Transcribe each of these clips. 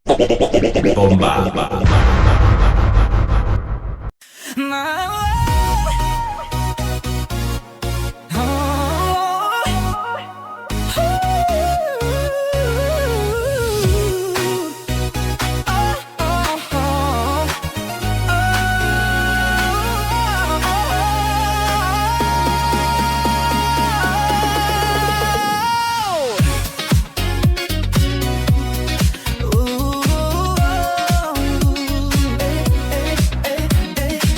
Bomba.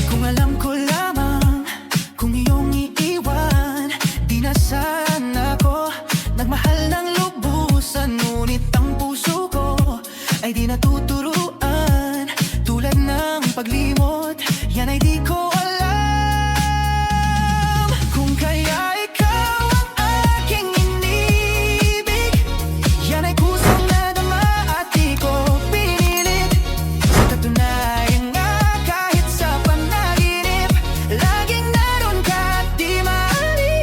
Kung alam ko lamang kung iyong iiwan, di na sana ako nagmahal ng lubusan. Ngunit ang puso ko ay di natuturuan. Tulad ng paglimot, yan ay di ko alam. Kung kaya ikaw ang aking inibig, yan ay kusang nadama at di ko pinilit. Sa katunayan nga, kahit sa panaginip, laging naroon ka at di maalis.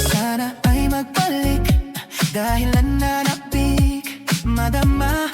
Sana ay magbalik dahil nananapik, madama